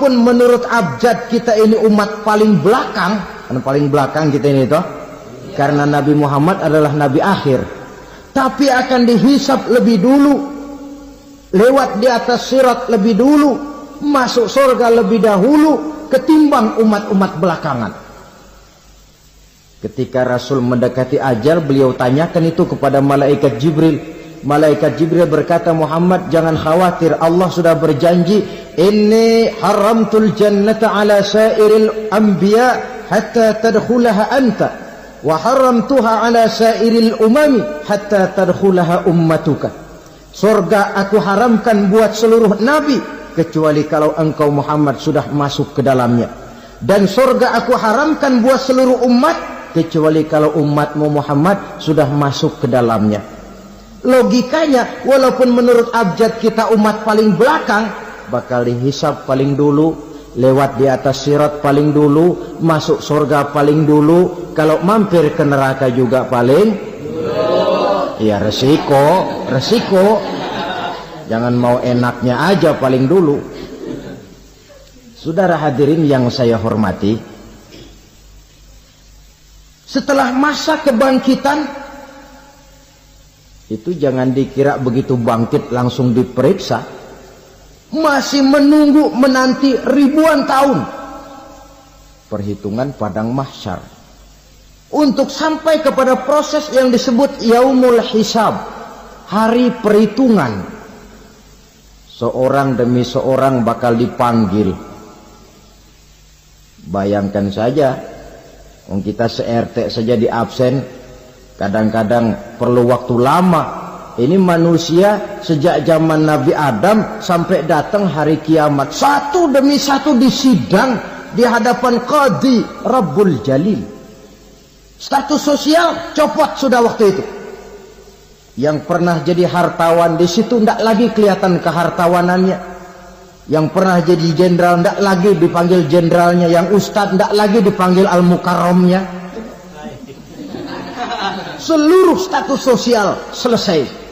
walaupun menurut abjad kita ini umat paling belakang, kan paling belakang kita ini toh, karena Nabi Muhammad adalah Nabi akhir, tapi akan dihisab lebih dulu, lewat di atas sirat lebih dulu, masuk surga lebih dahulu ketimbang umat-umat belakangan. Ketika Rasul mendekati ajal, beliau tanyakan itu kepada malaikat Jibril. Malaikat Jibril berkata, Muhammad jangan khawatir, Allah sudah berjanji, inni haramtul jannata ala sairil anbiya hatta tadkhulaha anta wa haramtuha ala sairil umami hatta tadkhulaha ummatuka. Surga aku haramkan buat seluruh nabi kecuali kalau engkau Muhammad sudah masuk ke dalamnya, dan surga aku haramkan buat seluruh umat kecuali kalau umatmu Muhammad sudah masuk ke dalamnya. Logikanya, walaupun menurut abjad kita umat paling belakang, bakal dihisab paling dulu, lewat di atas sirat paling dulu, masuk surga paling dulu, kalau mampir ke neraka juga paling dulu. Ya resiko. Jangan mau enaknya aja paling dulu. Saudara hadirin yang saya hormati, setelah masa kebangkitan itu jangan dikira begitu bangkit langsung diperiksa, masih menunggu menanti ribuan tahun perhitungan padang mahsyar untuk sampai kepada proses yang disebut yaumul hisab, hari perhitungan. Seorang demi seorang bakal dipanggil. Bayangkan saja, kita se-RT saja di absen, kadang-kadang perlu waktu lama. Ini manusia sejak zaman Nabi Adam sampai datang hari kiamat, satu demi satu disidang di hadapan Qadhi Rabbul Jalil. Status sosial copot sudah waktu itu. Yang pernah jadi hartawan di situ tidak lagi kelihatan kehartawanannya. Yang pernah jadi jenderal tidak lagi dipanggil jenderalnya. Yang ustadz tidak lagi dipanggil al-mukarramnya. Seluruh status sosial selesai.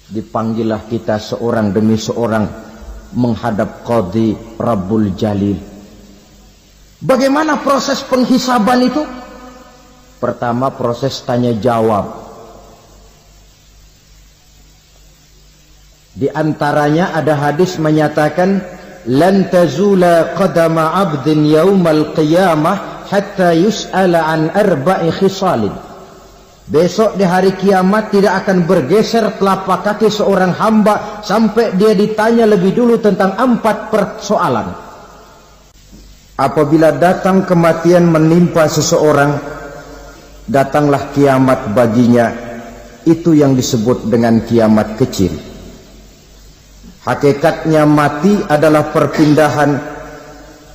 Dipanggillah kita seorang demi seorang menghadap Qadhi Rabbul Jalil. Bagaimana proses penghisaban itu? Pertama proses tanya jawab. Di antaranya ada hadis menyatakan, lan tazula qadama 'abdin yaumal qiyamah hatta yus'ala an arba'i khisalin. Besok di hari kiamat tidak akan bergeser telapak kaki seorang hamba sampai dia ditanya lebih dulu tentang 4 persoalan. Apabila datang kematian menimpa seseorang, datanglah kiamat baginya. Itu yang disebut dengan kiamat kecil. Hakikatnya mati adalah perpindahan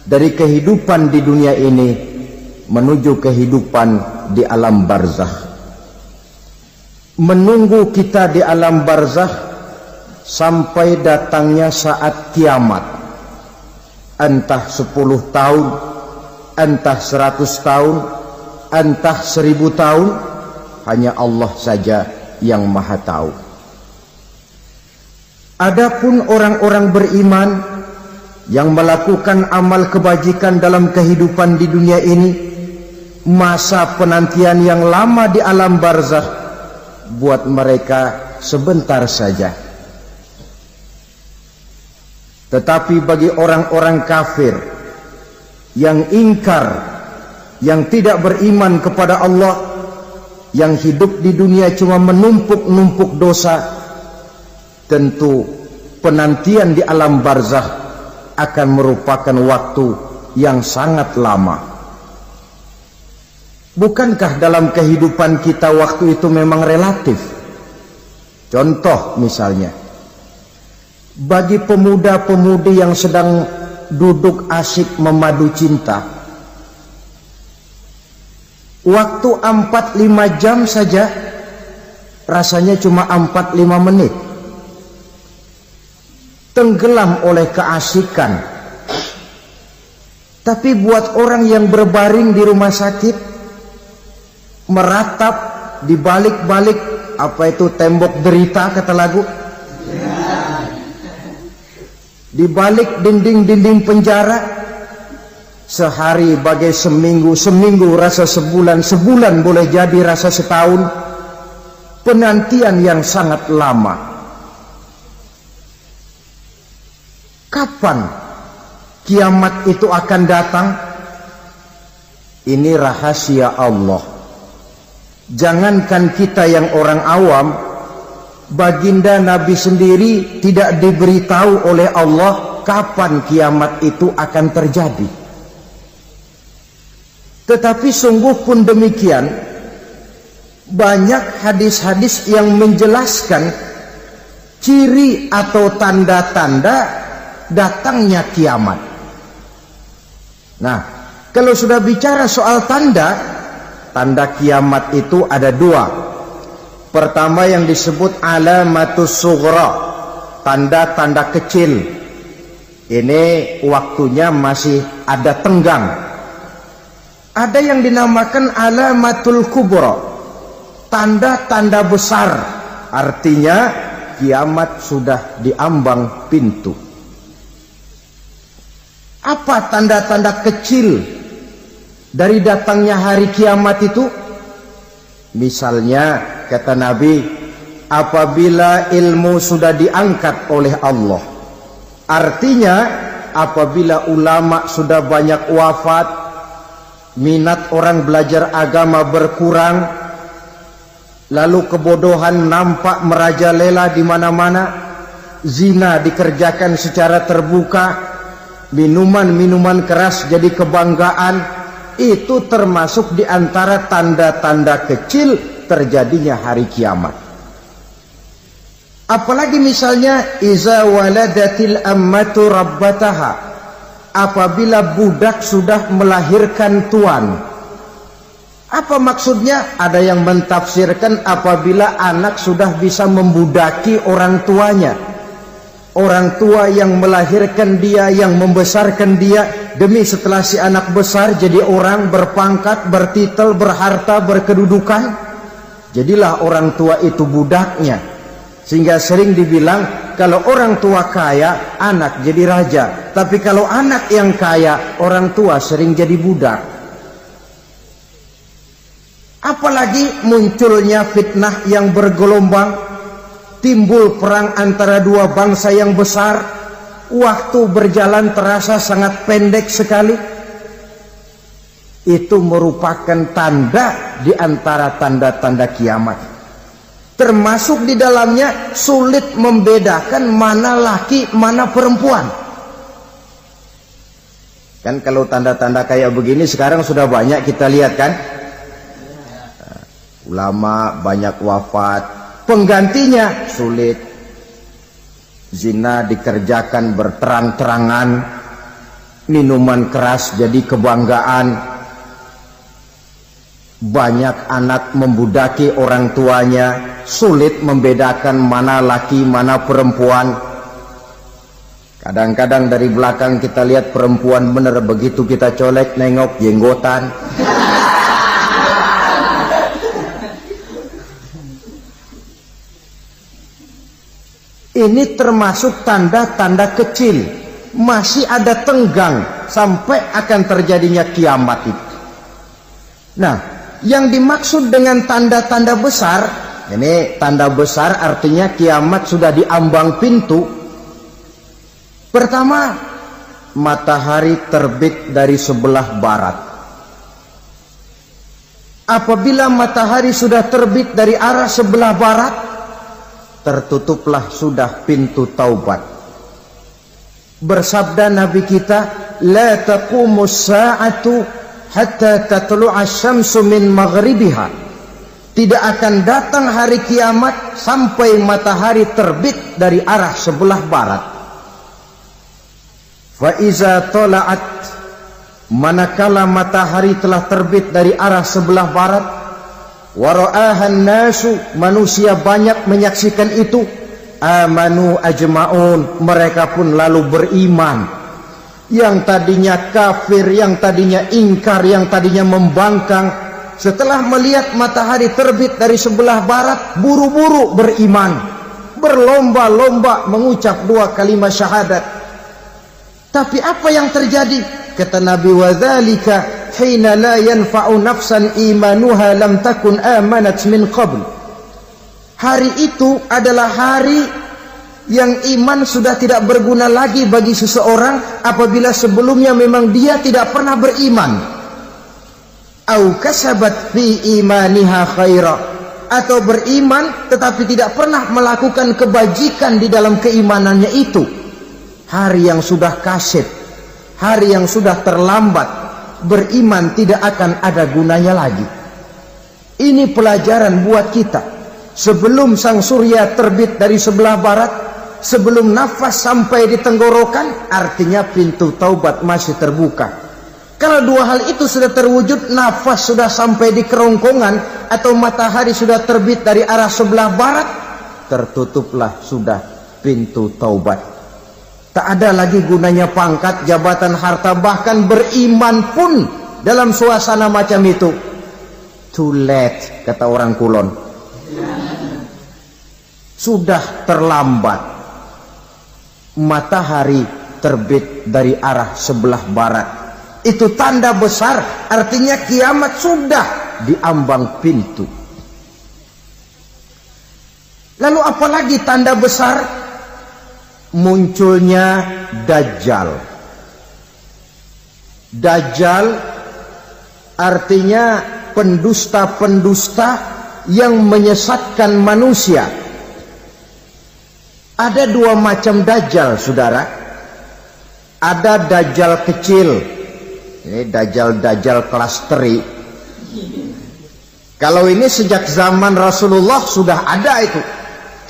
dari kehidupan di dunia ini menuju kehidupan di alam barzakh. Menunggu kita di alam barzakh sampai datangnya saat kiamat, entah 10 tahun, entah 100 tahun, entah 1000 tahun, hanya Allah saja yang maha tahu. Adapun orang-orang beriman yang melakukan amal kebajikan dalam kehidupan di dunia ini, masa penantian yang lama di alam barzakh buat mereka sebentar saja. Tetapi bagi orang-orang kafir yang ingkar, yang tidak beriman kepada Allah, yang hidup di dunia cuma menumpuk-numpuk dosa, tentu penantian di alam barzakh akan merupakan waktu yang sangat lama. Bukankah dalam kehidupan kita waktu itu memang relatif? Contoh misalnya, bagi pemuda-pemudi yang sedang duduk asyik memadu cinta, waktu 4-5 jam saja rasanya cuma 4-5 menit. Tenggelam oleh keasikan. Tapi buat orang yang berbaring di rumah sakit, meratap di balik-balik apa itu tembok derita kata lagu, di balik dinding-dinding penjara. Sehari bagai seminggu, seminggu rasa sebulan, sebulan boleh jadi rasa setahun. Penantian yang sangat lama. Kapan kiamat itu akan datang? Ini rahasia Allah. Jangankan kita yang orang awam, baginda Nabi sendiri tidak diberitahu oleh Allah kapan kiamat itu akan terjadi. Tetapi sungguh pun demikian, banyak hadis-hadis yang menjelaskan ciri atau tanda-tanda datangnya kiamat. Nah, kalau sudah bicara soal tanda, tanda kiamat itu ada dua. Pertama yang disebut alamatus sughra, tanda-tanda kecil. Ini waktunya masih ada tenggang. Ada yang dinamakan alamatul kubra, tanda-tanda besar, artinya kiamat sudah diambang pintu. Apa tanda-tanda kecil dari datangnya hari kiamat itu? Misalnya kata Nabi, apabila ilmu sudah diangkat oleh Allah, artinya apabila ulama sudah banyak wafat, minat orang belajar agama berkurang, lalu kebodohan nampak merajalela di mana-mana, zina dikerjakan secara terbuka, minuman-minuman keras jadi kebanggaan, itu termasuk di antara tanda-tanda kecil terjadinya hari kiamat. Apalagi misalnya iza waladatil ammatu rabbataha, apabila budak sudah melahirkan tuan. Apa maksudnya? Ada yang mentafsirkan apabila anak sudah bisa membudaki orang tuanya. Orang tua yang melahirkan dia, yang membesarkan dia, demi setelah si anak besar jadi orang berpangkat, bertitel, berharta, berkedudukan. Jadilah orang tua itu budaknya. Sehingga sering dibilang, kalau orang tua kaya, anak jadi raja. Tapi kalau anak yang kaya, orang tua sering jadi budak. Apalagi munculnya fitnah yang bergelombang, timbul perang antara dua bangsa yang besar, waktu berjalan terasa sangat pendek sekali. Itu merupakan tanda di antara tanda-tanda kiamat. Termasuk di dalamnya sulit membedakan mana laki, mana perempuan. Kan kalau tanda-tanda kayak begini sekarang sudah banyak kita lihat kan. Ulama banyak wafat, penggantinya sulit. Zina dikerjakan berterang-terangan, minuman keras jadi kebanggaan. Banyak anak membudaki orang tuanya, sulit membedakan mana laki mana perempuan. Kadang-kadang dari belakang kita lihat perempuan bener, begitu kita colek nengok jenggotan. Ini termasuk tanda-tanda kecil, masih ada tenggang sampai akan terjadinya kiamat itu. Nah, yang dimaksud dengan tanda-tanda besar, ini tanda besar artinya kiamat sudah diambang pintu. Pertama, matahari terbit dari sebelah barat. Apabila matahari sudah terbit dari arah sebelah barat, tertutuplah sudah pintu taubat. Bersabda Nabi kita, la taqumus sa'atu hatta tatlu'a syamsu min maghribiha. Tidak akan datang hari kiamat sampai matahari terbit dari arah sebelah barat. Fa iza tala'at, manakala matahari telah terbit dari arah sebelah barat, wa ra'ahan nasu, manusia banyak menyaksikan itu, amanu ajma'un, mereka pun lalu beriman. Yang tadinya kafir, yang tadinya ingkar, yang tadinya membangkang, setelah melihat matahari terbit dari sebelah barat, buru-buru beriman, berlomba-lomba mengucap dua kalimat syahadat, Tapi apa yang terjadi? Kata Nabi, wadzalika hina la yanfa'u nafsan imanuha lam takun amanat min qabl. Hari itu adalah hari yang iman sudah tidak berguna lagi bagi seseorang apabila sebelumnya memang dia tidak pernah beriman. Au kasabat fi imaniha khaira, atau beriman tetapi tidak pernah melakukan kebajikan di dalam keimanannya itu. Hari yang sudah kaset, hari yang sudah terlambat, beriman tidak akan ada gunanya lagi. Ini pelajaran buat kita. Sebelum sang surya terbit dari sebelah barat, sebelum nafas sampai di tenggorokan, artinya pintu taubat masih terbuka. Kalau dua hal itu sudah terwujud, nafas sudah sampai di kerongkongan atau matahari sudah terbit dari arah sebelah barat, tertutuplah sudah pintu taubat. Tak ada lagi gunanya pangkat, jabatan, harta, bahkan beriman pun dalam suasana macam itu. Too late, kata orang Kulon. Sudah terlambat. Matahari terbit dari arah sebelah barat. Itu tanda besar, artinya kiamat sudah di ambang pintu. Lalu apalagi tanda besar? Munculnya Dajjal. Dajjal artinya pendusta-pendusta yang menyesatkan manusia. Ada dua macam Dajjal, saudara. Ada Dajjal kecil. Ini Dajjal kelas teri. Kalau ini sejak zaman Rasulullah sudah ada itu.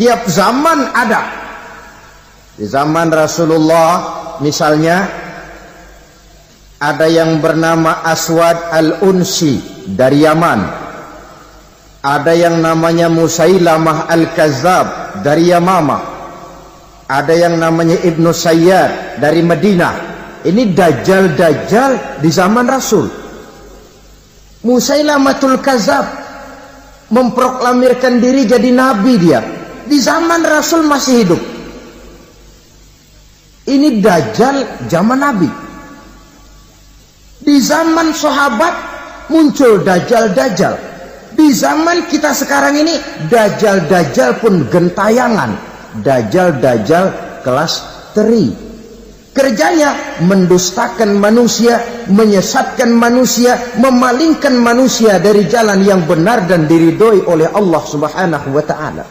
Tiap zaman ada. Di zaman Rasulullah misalnya ada yang bernama Aswad al-Unsi dari Yaman. Ada yang namanya Musailamah al-Kazzab dari Yamama. Ada yang namanya Ibnu Sayyad dari Madinah. Ini Dajjal di zaman Rasul. Musailamatul Kazzab memproklamirkan diri jadi nabi dia. Di zaman Rasul masih hidup. Ini Dajjal zaman Nabi. Di zaman sahabat muncul Dajjal. Di zaman kita sekarang ini Dajjal pun gentayangan. Dajjal kelas teri. Kerjanya mendustakan manusia, menyesatkan manusia, memalingkan manusia dari jalan yang benar dan diridhoi oleh Allah Subhanahu wa ta'ala.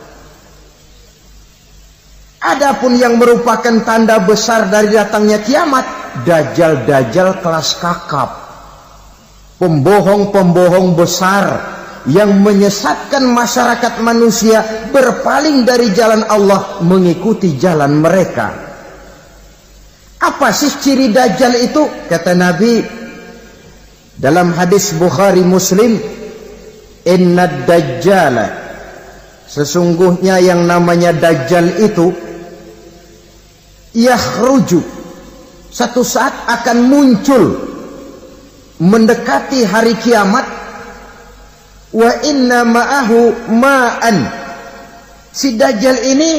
Adapun yang merupakan tanda besar dari datangnya kiamat, Dajjal kelas kakap. Pembohong-pembohong besar yang menyesatkan masyarakat manusia berpaling dari jalan Allah mengikuti jalan mereka. Apa sih ciri Dajjal itu? Kata Nabi dalam hadis Bukhari Muslim, Innad Dajjala, sesungguhnya yang namanya Dajjal itu yakhruju, satu saat akan muncul mendekati hari kiamat. Wa inna ma'ahu ma'an, si Dajjal ini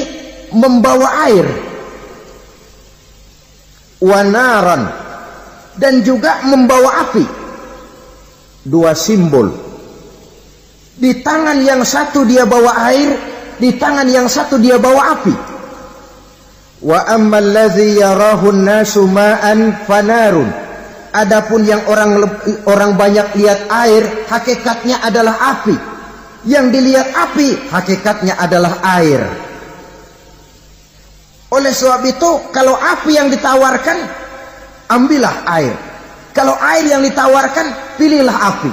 membawa air. Wa naran, dan juga membawa api. Dua simbol. Di tangan yang satu dia bawa air, di tangan yang satu dia bawa api. Wa ammal ladzi yarahu an-nasu ma'an fanarun, adapun yang orang banyak lihat air, hakikatnya adalah api. Yang dilihat api, hakikatnya adalah air. Oleh sebab itu, kalau api yang ditawarkan, ambillah air. Kalau air yang ditawarkan, pilihlah api.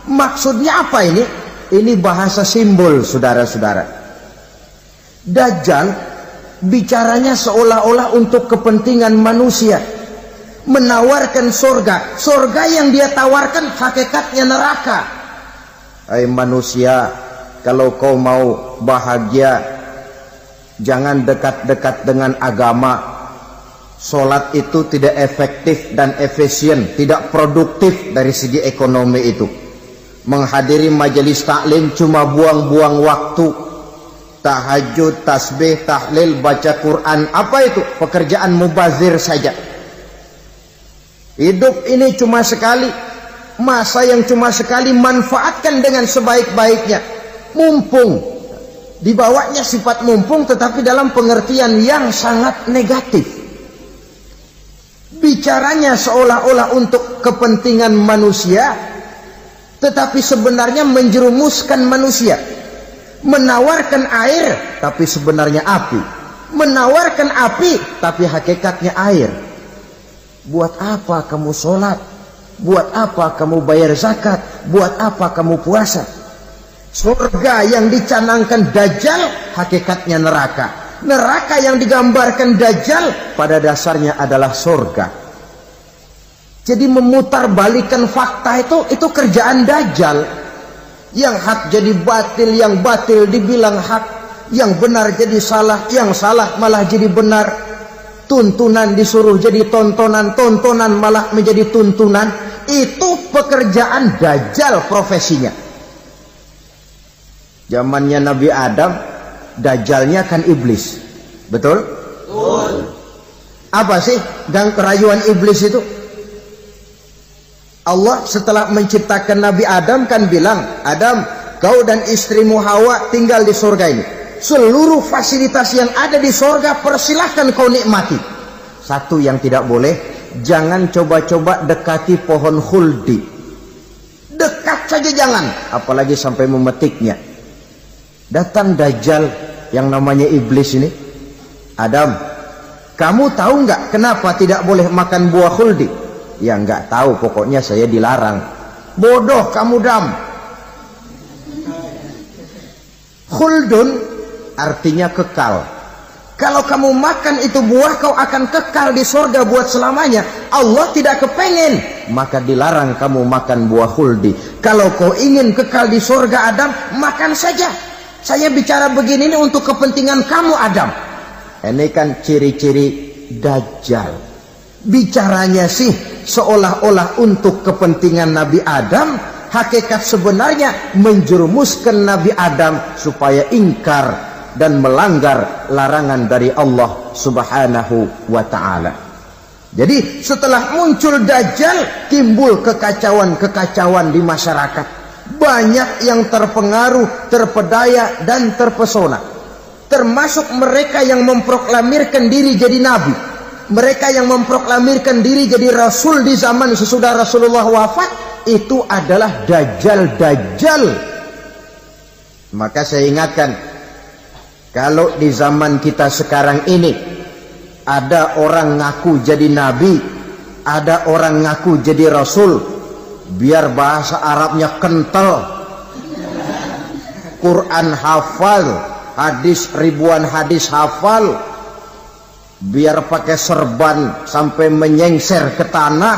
Maksudnya apa ini? Ini bahasa simbol, saudara-saudara. Dajjal bicaranya seolah-olah untuk kepentingan manusia, menawarkan surga. Surga yang dia tawarkan hakikatnya neraka. Hai manusia, kalau kau mau bahagia, jangan dekat-dekat dengan agama. Solat itu tidak efektif dan efisien, tidak produktif dari segi ekonomi itu. Menghadiri majelis taklim cuma buang-buang waktu. Tahajud, tasbih, tahlil, baca Quran, apa itu? Pekerjaan mubazir saja. Hidup ini cuma sekali, masa yang cuma sekali, manfaatkan dengan sebaik-baiknya. Mumpung, dibawanya sifat mumpung tetapi dalam pengertian yang sangat negatif. Bicaranya seolah-olah untuk kepentingan manusia, tetapi sebenarnya menjerumuskan manusia. Menawarkan air, tapi sebenarnya api. Menawarkan api, tapi hakikatnya air. Buat apa kamu sholat? Buat apa kamu bayar zakat? Buat apa kamu puasa? Surga yang dicanangkan Dajjal, hakikatnya neraka. Neraka yang digambarkan Dajjal, pada dasarnya adalah surga. Jadi memutarbalikkan fakta itu kerjaan Dajjal. Yang hak jadi batil, yang batil dibilang hak, yang benar jadi salah, yang salah malah jadi benar. Tuntunan disuruh jadi tontonan, tontonan malah menjadi tuntunan. Itu pekerjaan Dajjal profesinya. Zamannya Nabi Adam, Dajjalnya kan iblis. Betul? Betul. Apa sih gang kerayuan iblis itu? Allah setelah menciptakan Nabi Adam kan bilang, Adam, kau dan istrimu Hawa tinggal di surga ini. Seluruh fasilitas yang ada di surga persilahkan kau nikmati. Satu yang tidak boleh, jangan coba-coba dekati pohon khuldi. Dekat saja jangan, apalagi sampai memetiknya. Datang Dajjal yang namanya iblis ini. Adam, kamu tahu nggak kenapa tidak boleh makan buah khuldi? Ya nggak tahu, pokoknya saya dilarang. Bodoh kamu Dam. Khuldun artinya kekal. Kalau kamu makan itu buah, kau akan kekal di surga buat selamanya. Allah tidak kepengen, maka dilarang kamu makan buah khuldi. Kalau kau ingin kekal di surga Adam, makan saja. Saya bicara begini ini untuk kepentingan kamu Adam. Ini kan ciri-ciri Dajjal. Bicaranya sih seolah-olah untuk kepentingan Nabi Adam, hakikat sebenarnya menjerumuskan Nabi Adam supaya ingkar dan melanggar larangan dari Allah Subhanahu wa ta'ala. Jadi setelah muncul Dajjal, timbul kekacauan-kekacauan di masyarakat. Banyak yang terpengaruh, terpedaya dan terpesona. Termasuk mereka yang memproklamirkan diri jadi nabi. Mereka yang memproklamirkan diri jadi rasul di zaman sesudah Rasulullah wafat, itu adalah Dajjal-Dajjal. Maka saya ingatkan, kalau di zaman kita sekarang ini ada orang ngaku jadi nabi, ada orang ngaku jadi rasul, biar bahasa Arabnya kental, Quran hafal, hadis ribuan hadis hafal, biar pakai serban sampai menyengser ke tanah,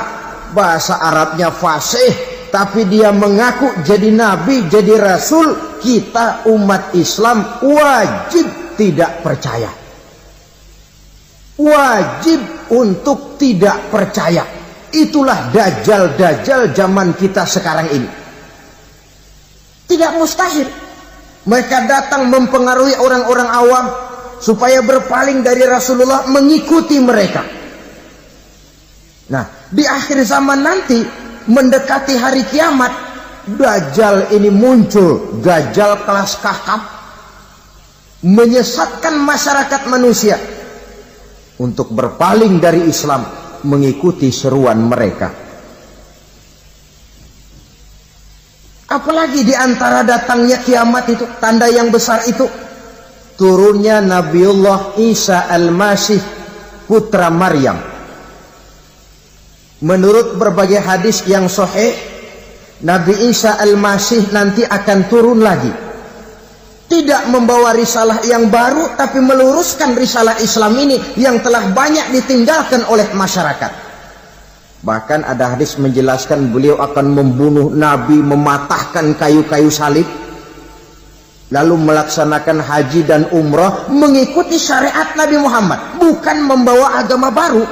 bahasa Arabnya fasih, tapi dia mengaku jadi nabi, jadi rasul, kita umat Islam wajib tidak percaya. Wajib untuk tidak percaya. Itulah Dajjal-Dajjal zaman kita sekarang ini. Tidak mustahil mereka datang mempengaruhi orang-orang awam supaya berpaling dari Rasulullah, mengikuti mereka. Nah, di akhir zaman nanti, mendekati hari kiamat, Dajjal ini muncul. Dajjal kelas kakap, menyesatkan masyarakat manusia untuk berpaling dari Islam, mengikuti seruan mereka. Apalagi di antara datangnya kiamat itu, tanda yang besar itu, turunnya Nabiullah Isa Al-Masih, putra Maryam. Menurut berbagai hadis yang sahih, Nabi Isa Al-Masih nanti akan turun lagi. Tidak membawa risalah yang baru, tapi meluruskan risalah Islam ini yang telah banyak ditinggalkan oleh masyarakat. Bahkan ada hadis menjelaskan beliau akan membunuh Nabi, mematahkan kayu-kayu salib, lalu melaksanakan haji dan umrah mengikuti syariat Nabi Muhammad, bukan membawa agama baru.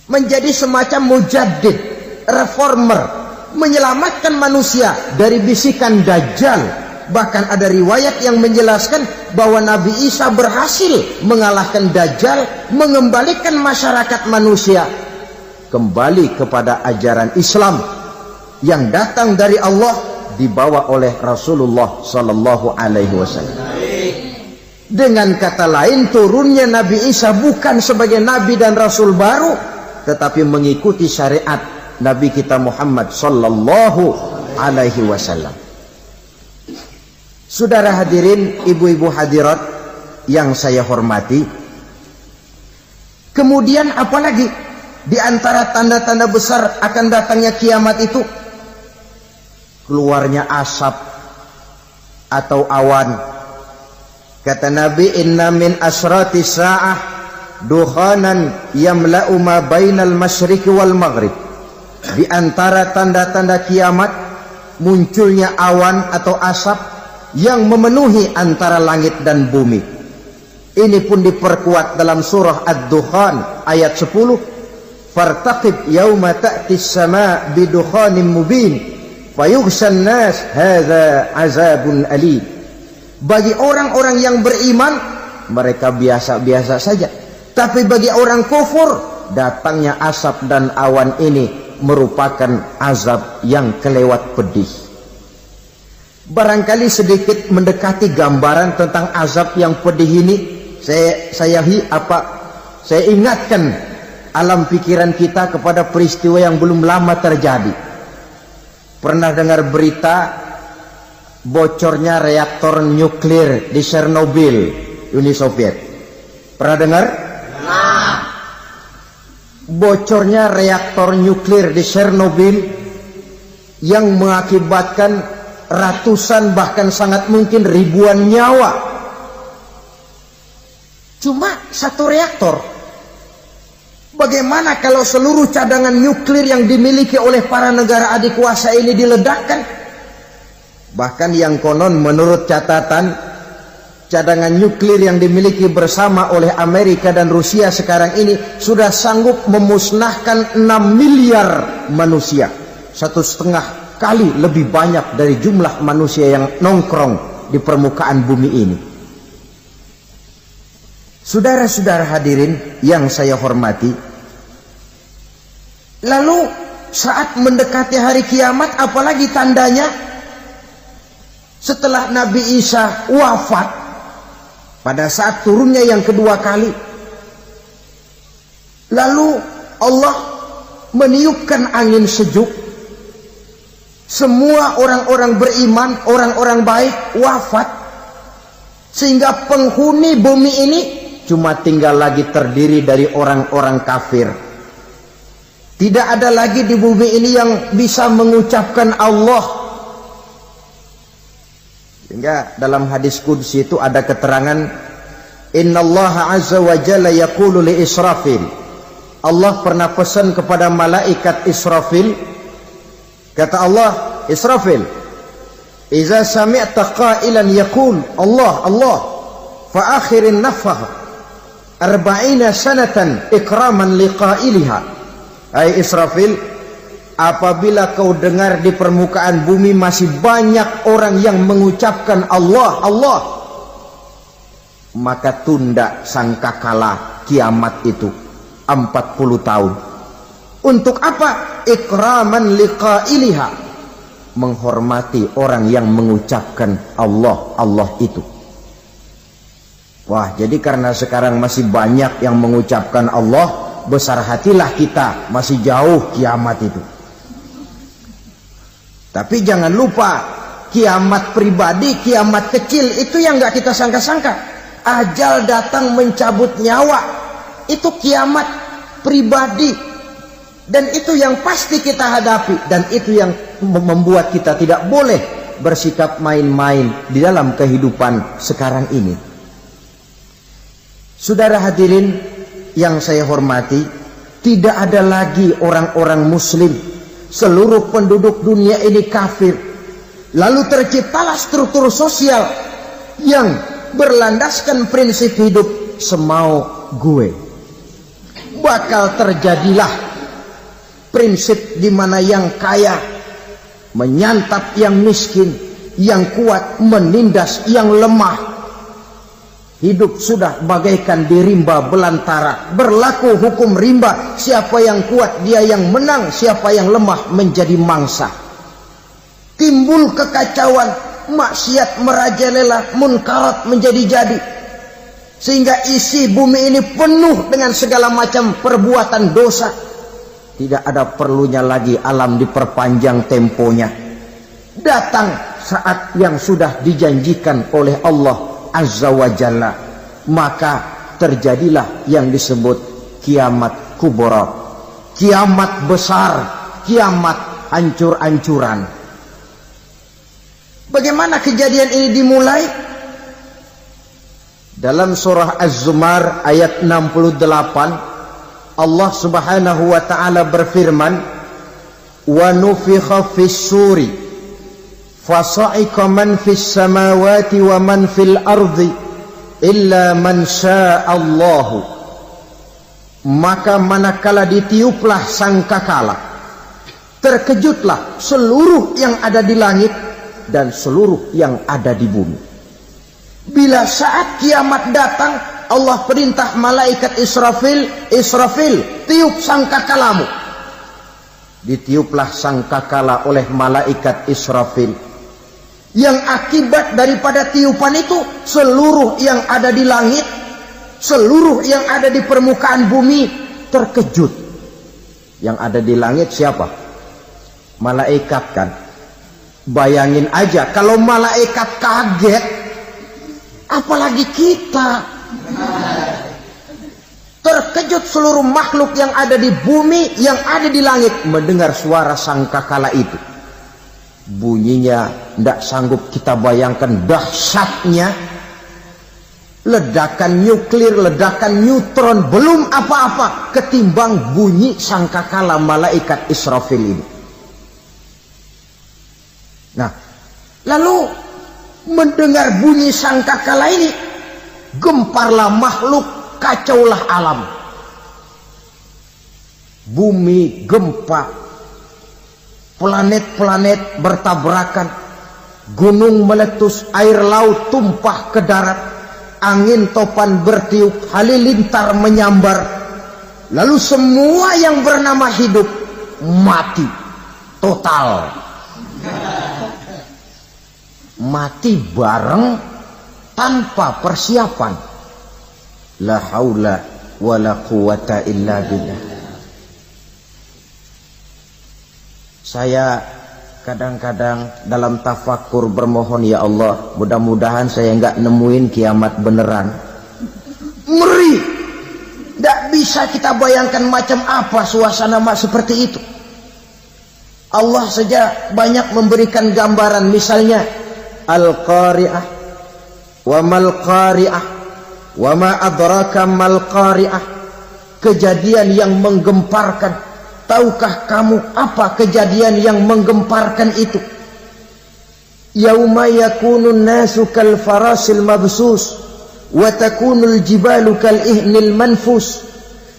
Menjadi semacam mujaddid, reformer, menyelamatkan manusia dari bisikan Dajjal. Bahkan ada riwayat yang menjelaskan bahwa Nabi Isa berhasil mengalahkan Dajjal, mengembalikan masyarakat manusia kembali kepada ajaran Islam yang datang dari Allah, dibawa oleh Rasulullah sallallahu alaihi wasallam. Dengan kata lain, turunnya Nabi Isa bukan sebagai nabi dan rasul baru, tetapi mengikuti syariat Nabi kita Muhammad sallallahu alaihi wasallam. Saudara hadirin, ibu-ibu hadirat yang saya hormati, kemudian apalagi di antara tanda-tanda besar akan datangnya kiamat itu? Keluarnya asap atau awan. Kata Nabi, inna min asrati sa'ah dukhanan yamla'u ma bainal masyriqi wal maghrib. Di antara tanda-tanda kiamat munculnya awan atau asap yang memenuhi antara langit dan bumi. Ini pun diperkuat dalam surah Ad-Dukhan ayat 10. Fartaqib yauma ta'tis sama' bidukhanin mubin fayughshan nas hadza azabun alim. Bagi orang-orang yang beriman, mereka biasa-biasa saja. Tapi bagi orang kufur, datangnya asap dan awan ini merupakan azab yang kelewat pedih. Barangkali sedikit mendekati gambaran tentang azab yang pedih ini, saya ingatkan alam pikiran kita kepada peristiwa yang belum lama terjadi. Pernah dengar berita bocornya reaktor nuklir di Chernobyl, Uni Soviet? Pernah dengar? Nah. Bocornya reaktor nuklir di Chernobyl yang mengakibatkan ratusan bahkan sangat mungkin ribuan nyawa. Cuma satu reaktor. Bagaimana kalau seluruh cadangan nuklir yang dimiliki oleh para negara adikuasa ini diledakkan? Bahkan yang konon menurut catatan, cadangan nuklir yang dimiliki bersama oleh Amerika dan Rusia sekarang ini sudah sanggup memusnahkan 6 miliar manusia. 1,5 kali lebih banyak dari jumlah manusia yang nongkrong di permukaan bumi ini. Saudara-saudara hadirin yang saya hormati, lalu saat mendekati hari kiamat, apalagi tandanya? Setelah Nabi Isa wafat, pada saat turunnya yang kedua kali, lalu Allah meniupkan angin sejuk. Semua orang-orang beriman, orang-orang baik wafat, sehingga penghuni bumi ini cuma tinggal lagi terdiri dari orang-orang kafir. Tidak ada lagi di bumi ini yang bisa mengucapkan Allah. Sehingga dalam hadis qudsi itu ada keterangan, innallaha azza wa jalla yaqulu li Israfil. Allah pernah pesan kepada malaikat Israfil, kata Allah, Israfil, iza sami'ta qailan yaqul Allah Allah fa akhirin nafakh 40 sanatan ikraman liqailiha. Hai Israfil, apabila kau dengar di permukaan bumi masih banyak orang yang mengucapkan Allah Allah, maka tunda sangkakala kiamat itu 40 tahun. Untuk apa? Ikraman liqailiha, menghormati orang yang mengucapkan Allah Allah itu. Wah, jadi karena sekarang masih banyak yang mengucapkan Allah, besar hatilah kita, masih jauh kiamat itu. Tapi jangan lupa, kiamat pribadi, kiamat kecil itu yang nggak kita sangka-sangka. Ajal datang mencabut nyawa, itu kiamat pribadi. Dan itu yang pasti kita hadapi, dan itu yang membuat kita tidak boleh bersikap main-main di dalam kehidupan sekarang ini. Saudara hadirin yang saya hormati, tidak ada lagi orang-orang muslim. Seluruh penduduk dunia ini kafir. Lalu terciptalah struktur sosial yang berlandaskan prinsip hidup semau gue. Bakal terjadilah prinsip di mana yang kaya menyantap yang miskin, yang kuat menindas yang lemah. Hidup sudah bagaikan di rimba belantara. Berlaku hukum rimba. Siapa yang kuat dia yang menang. Siapa yang lemah menjadi mangsa. Timbul kekacauan. Maksiat merajalela. Munkarat menjadi-jadi. Sehingga isi bumi ini penuh dengan segala macam perbuatan dosa. Tidak ada perlunya lagi alam diperpanjang temponya. Datang saat yang sudah dijanjikan oleh Allah Azza wa Jalla, maka terjadilah yang disebut kiamat kubra, kiamat besar, kiamat hancur-hancuran. Bagaimana kejadian ini dimulai? Dalam surah Az-Zumar ayat 68, Allah Subhanahu wa taala berfirman, "Wa nufikha fis-suri fasa'iqa man fis samawati wa man fil ardi illa man sya'allahu." Maka manakala ditiuplah sangkakala, terkejutlah seluruh yang ada di langit dan seluruh yang ada di bumi. Bila saat kiamat datang, Allah perintah malaikat Israfil, tiup sangkakalamu. Ditiuplah sangkakala oleh malaikat Israfil. Yang akibat daripada tiupan itu, seluruh yang ada di langit, seluruh yang ada di permukaan bumi terkejut. Yang ada di langit siapa? Malaikat kan. Bayangin aja kalau malaikat kaget, apalagi kita. Terkejut seluruh makhluk yang ada di bumi, yang ada di langit mendengar suara sangkakala itu. Bunyinya tidak sanggup kita bayangkan dahsyatnya. Ledakan nuklir, ledakan neutron, belum apa-apa ketimbang bunyi sangkakala malaikat Israfil ini. Nah, lalu mendengar bunyi sangkakala ini, gemparlah makhluk, kacaulah alam. Bumi gempa, planet-planet bertabrakan, gunung meletus, air laut tumpah ke darat, angin topan bertiup, halilintar menyambar. Lalu semua yang bernama hidup mati total. Mati bareng tanpa persiapan. La haula wa la quwata illa billah. Saya kadang-kadang dalam tafakur bermohon, ya Allah, mudah-mudahan saya enggak nemuin kiamat beneran. Ngeri. Tidak bisa kita bayangkan macam apa suasana seperti itu. Allah saja banyak memberikan gambaran, misalnya Al-Qari'ah, wa mal qari'ah, wa ma adraka mal qari'ah. Kejadian yang menggemparkan. Tahukah kamu apa kejadian yang menggemparkan itu? Yauma yakunun nasu kal farasil mabsus wa takunul jibalu kal ihnil manfus.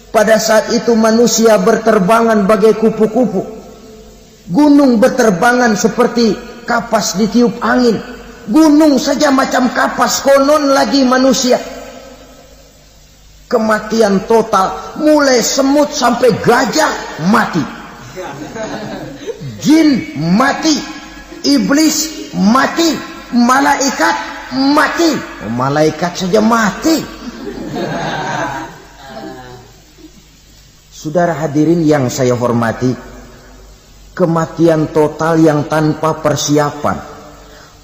Pada saat itu manusia berterbangan bagai kupu-kupu. Gunung berterbangan seperti kapas ditiup angin. Gunung saja macam kapas, konon lagi manusia. Kematian total, mulai semut sampai gajah mati, jin mati, iblis mati, malaikat mati. Malaikat saja mati. Saudara hadirin yang saya hormati, kematian total yang tanpa persiapan.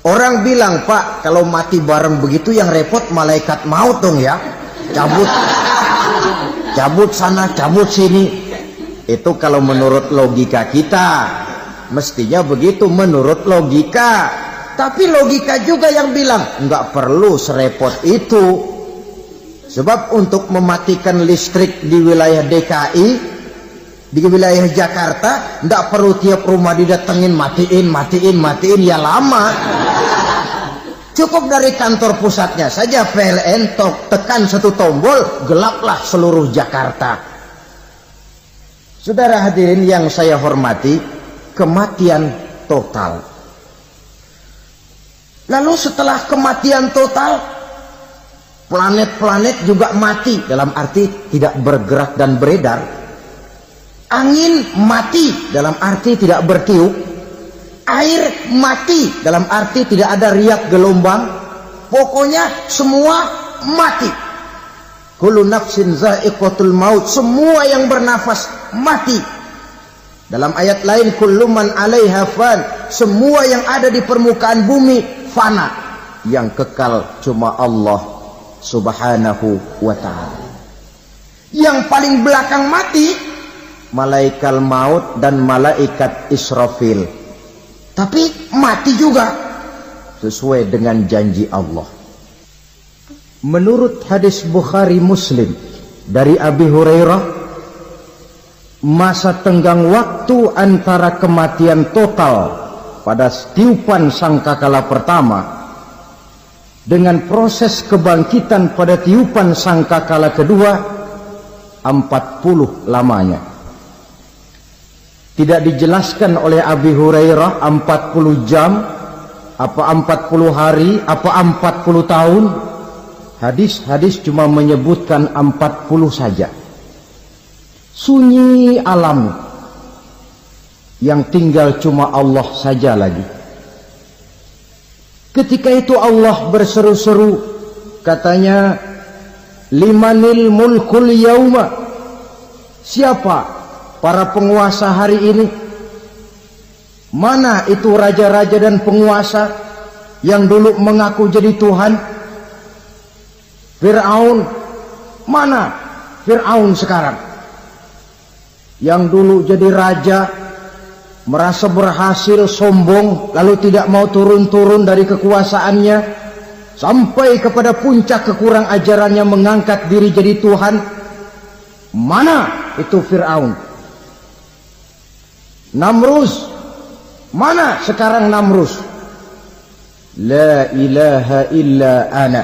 Orang bilang, Pak, kalau mati bareng begitu yang repot malaikat maut dong ya. Cabut sana, cabut sini. Itu kalau menurut logika kita, mestinya begitu menurut logika. Tapi logika juga yang bilang nggak perlu serepot itu. Sebab untuk mematikan listrik di wilayah DKI, di wilayah Jakarta, nggak perlu tiap rumah didatengin matiin ya lama. Cukup dari kantor pusatnya saja PLN, tekan satu tombol, gelaplah seluruh Jakarta. Saudara hadirin yang saya hormati, kematian total. Lalu setelah kematian total, Planet-planet juga mati, dalam arti tidak bergerak dan beredar. Angin mati, dalam arti tidak bertiup. Air mati, dalam arti tidak ada riak gelombang. Pokoknya semua mati. Kullu nafsin za'iqatul maut, semua yang bernafas mati. Dalam ayat lain, kullu man 'alaiha fan, semua yang ada di permukaan bumi fana. Yang kekal cuma Allah Subhanahu wa ta'ala. Yang paling belakang mati malaikat maut dan malaikat Israfil. Tapi mati juga sesuai dengan janji Allah. Menurut hadis Bukhari Muslim dari Abi Hurairah, masa tenggang waktu antara kematian total pada tiupan sangkakala pertama dengan proses kebangkitan pada tiupan sangkakala kedua 40 lamanya. Tidak dijelaskan oleh Abi Hurairah 40 jam, apa 40 hari, apa 40 tahun. Hadis-hadis cuma menyebutkan 40 saja. Sunyi alam, yang tinggal cuma Allah saja lagi. Ketika itu Allah berseru-seru, katanya, limanil mulkul yauma, siapa para penguasa hari ini? Mana itu raja-raja dan penguasa yang dulu mengaku jadi Tuhan? Fir'aun, mana Fir'aun sekarang? Yang dulu jadi raja, merasa berhasil, sombong, lalu tidak mau turun-turun dari kekuasaannya, sampai kepada puncak kekurang ajarannya mengangkat diri jadi Tuhan. Mana itu Fir'aun? Namrus, mana sekarang Namrus? La ilaha illa ana,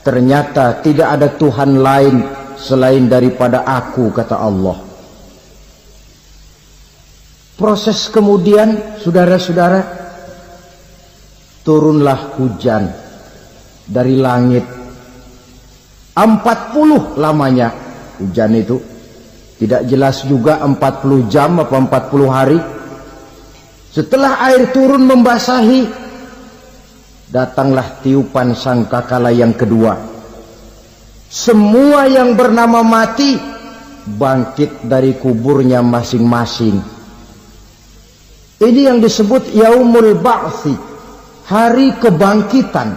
ternyata tidak ada Tuhan lain selain daripada aku, kata Allah. Proses kemudian, saudara-saudara, turunlah hujan dari langit. 40 lamanya hujan itu. Tidak jelas juga 40 jam apa 40 hari. Setelah air turun membasahi, datanglah tiupan sangkakala yang kedua. Semua yang bernama mati bangkit dari kuburnya masing-masing. Ini yang disebut Yaumul Ba'thi, hari kebangkitan.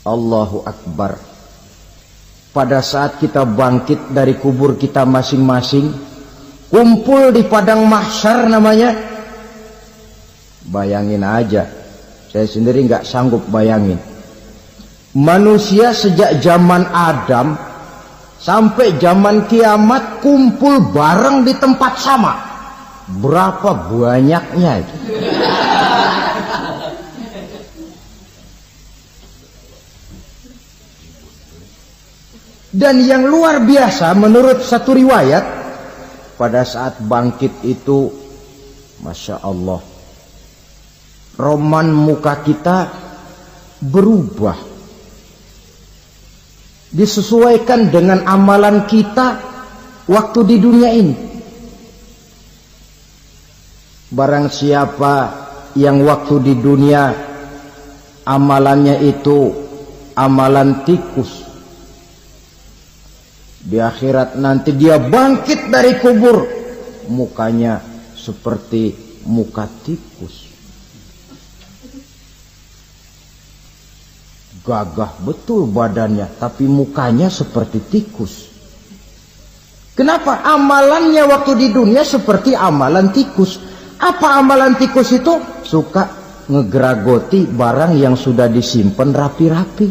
Allahu Akbar. Pada saat kita bangkit dari kubur kita masing-masing, kumpul di padang mahsyar namanya. Bayangin aja, saya sendiri nggak sanggup bayangin. Manusia sejak zaman Adam sampai zaman kiamat kumpul bareng di tempat sama. Berapa banyaknya itu? Dan yang luar biasa, menurut satu riwayat, pada saat bangkit itu, Masya Allah, roman muka kita berubah, disesuaikan dengan amalan kita waktu di dunia ini. Barang siapa yang waktu di dunia amalannya itu amalan tikus, di akhirat nanti dia bangkit dari kubur, mukanya seperti muka tikus. Gagah betul badannya, tapi mukanya seperti tikus. Kenapa? Amalannya waktu di dunia seperti amalan tikus. Apa amalan tikus itu? Suka ngegeragoti barang yang sudah disimpan rapi-rapi.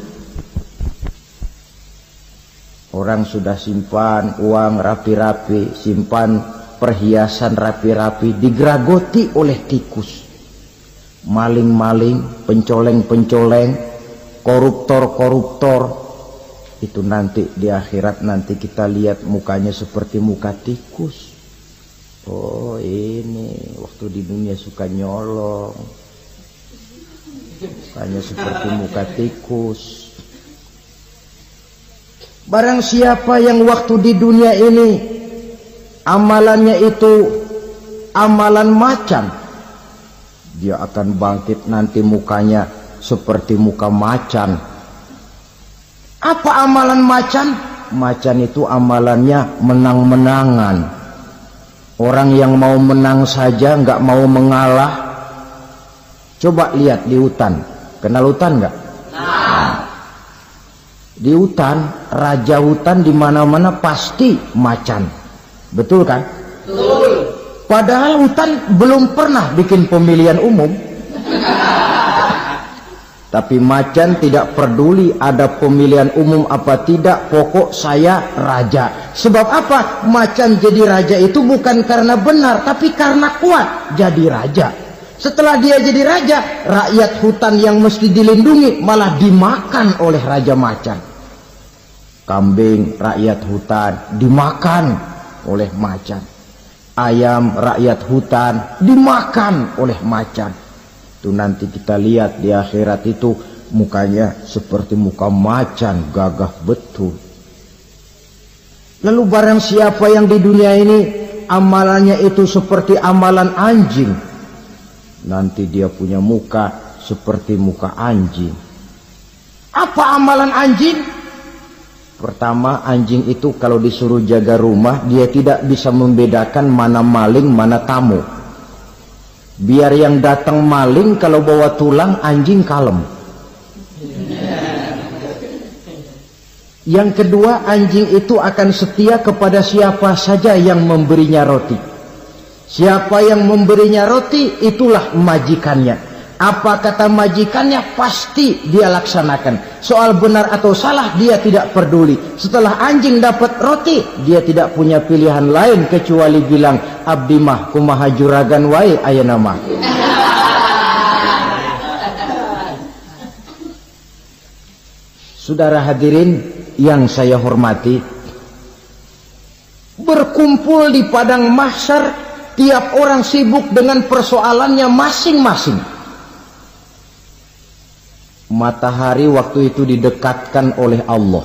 Orang sudah simpan uang rapi-rapi, simpan perhiasan rapi-rapi, digeragoti oleh tikus. Maling-maling, pencoleng-pencoleng, koruptor-koruptor, itu nanti di akhirat nanti kita lihat mukanya seperti muka tikus. Oh, ini waktu di dunia suka nyolong. Mukanya seperti muka tikus. Barang siapa yang waktu di dunia ini amalannya itu amalan macan, dia akan bangkit nanti mukanya seperti muka macan. Apa amalan macan? Macan itu amalannya menang-menangan. Orang yang mau menang saja nggak mau mengalah. Coba lihat di hutan. Kenal hutan nggak? Di hutan, raja hutan di mana-mana pasti macan. Betul kan? Betul. Padahal hutan belum pernah bikin pemilihan umum. Tapi macan tidak peduli ada pemilihan umum apa tidak, pokok saya raja. Sebab apa? Macan jadi raja itu bukan karena benar, tapi karena kuat jadi raja. Setelah dia jadi raja, rakyat hutan yang mesti dilindungi malah dimakan oleh raja macan. Kambing rakyat hutan dimakan oleh macan. Ayam rakyat hutan dimakan oleh macan. Itu nanti kita lihat di akhirat itu mukanya seperti muka macan, gagah betul. Lalu barang siapa yang di dunia ini amalannya itu seperti amalan anjing, nanti dia punya muka seperti muka anjing. Apa amalan anjing? Pertama, anjing itu kalau disuruh jaga rumah, dia tidak bisa membedakan mana maling, mana tamu. Biar yang datang maling, kalau bawa tulang, anjing kalem. Yang kedua, anjing itu akan setia kepada siapa saja yang memberinya roti. Siapa yang memberinya roti, itulah majikannya. Apa kata majikannya, pasti dia laksanakan. Soal benar atau salah, dia tidak peduli. Setelah anjing dapat roti, dia tidak punya pilihan lain kecuali bilang, abdi mah kumaha juragan wae ayeuna mah. Saudara hadirin yang saya hormati, berkumpul di padang mahsyar, tiap orang sibuk dengan persoalannya masing-masing. Matahari waktu itu didekatkan oleh Allah,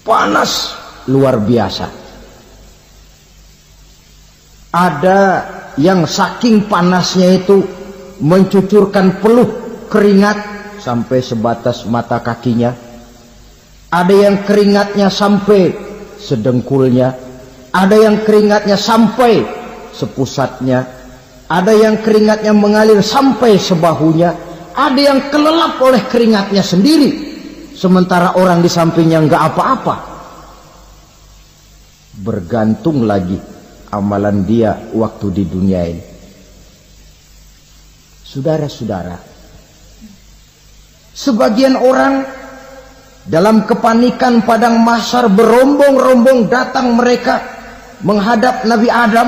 panas luar biasa. Ada yang saking panasnya itu mencucurkan peluh keringat sampai sebatas mata kakinya. Ada yang keringatnya sampai sedengkulnya. Ada yang keringatnya sampai sepusatnya. Ada yang keringatnya mengalir sampai sebahunya. Ada yang kelelap oleh keringatnya sendiri, sementara orang di sampingnya nggak apa-apa. Bergantung lagi amalan dia waktu di dunia ini. Saudara-saudara, sebagian orang dalam kepanikan padang mahsyar berombong-rombong datang mereka menghadap Nabi Adam.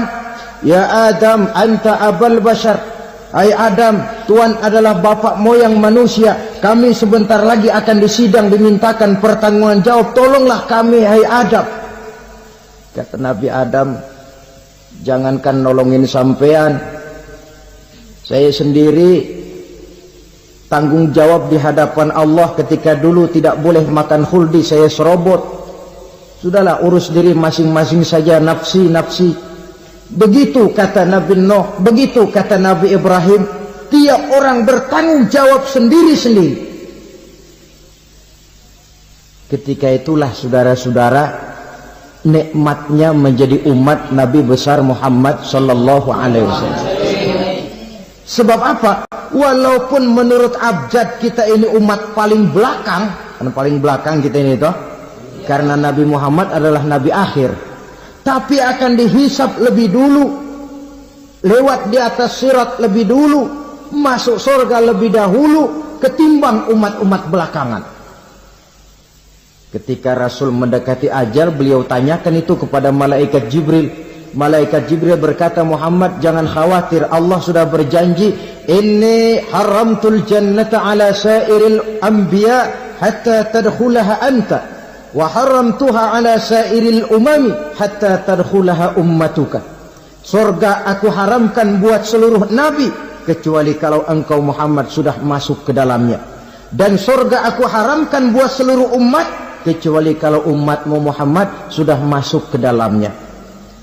Ya Adam, anta abal bashar. Hai Adam, Tuhan adalah bapak moyang manusia. Kami sebentar lagi akan disidang, dimintakan pertanggungan jawab. Tolonglah kami, hai Adam. Kata Nabi Adam, jangankan nolongin sampean, saya sendiri tanggung jawab di hadapan Allah. Ketika dulu tidak boleh makan khuldi, saya serobot. Sudahlah, urus diri masing-masing saja, nafsi. Begitu kata Nabi Nuh, begitu kata Nabi Ibrahim. Tiap orang bertanggung jawab sendiri-sendiri. Ketika itulah saudara-saudara, nikmatnya menjadi umat Nabi besar Muhammad sallallahu alaihi wasallam. Sebab apa? Walaupun menurut abjad kita ini umat paling belakang, kan paling belakang kita ini toh, karena Nabi Muhammad adalah Nabi akhir. Tapi akan dihisap lebih dulu, lewat di atas sirat lebih dulu, masuk surga lebih dahulu ketimbang umat-umat belakangan. Ketika Rasul mendekati ajal, beliau tanyakan itu kepada malaikat Jibril. Malaikat Jibril berkata, Muhammad jangan khawatir, Allah sudah berjanji, inni haramtul jannata ala sairil anbiya hatta tadkhulaha anta. Wa haramtuha ala sairil umami hatta tadkhulaha ummatuka. Surga aku haramkan buat seluruh nabi kecuali kalau engkau Muhammad sudah masuk ke dalamnya. Dan surga aku haramkan buat seluruh umat kecuali kalau umatmu Muhammad sudah masuk ke dalamnya.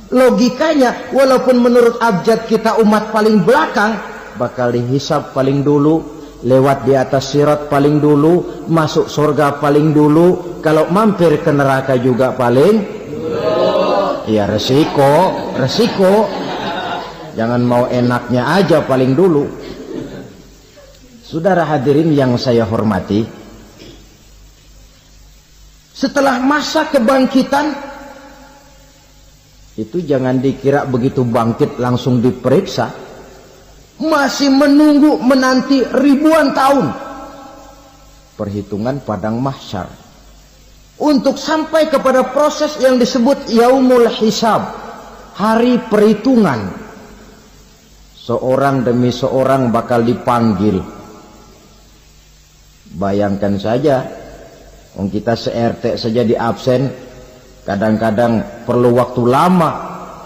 Logikanya, walaupun menurut abjad kita umat paling belakang, bakal dihisab paling dulu, lewat di atas sirat paling dulu, masuk surga paling dulu, kalau mampir ke neraka juga paling dulu. Ya resiko. Jangan mau enaknya aja paling dulu. Saudara hadirin yang saya hormati, setelah masa kebangkitan itu jangan dikira begitu bangkit langsung diperiksa, masih menunggu menanti ribuan tahun perhitungan padang mahsyar untuk sampai kepada proses yang disebut yaumul hisab, hari perhitungan. Seorang demi seorang bakal dipanggil. Bayangkan saja, kita se-RT saja di absen, kadang-kadang perlu waktu lama.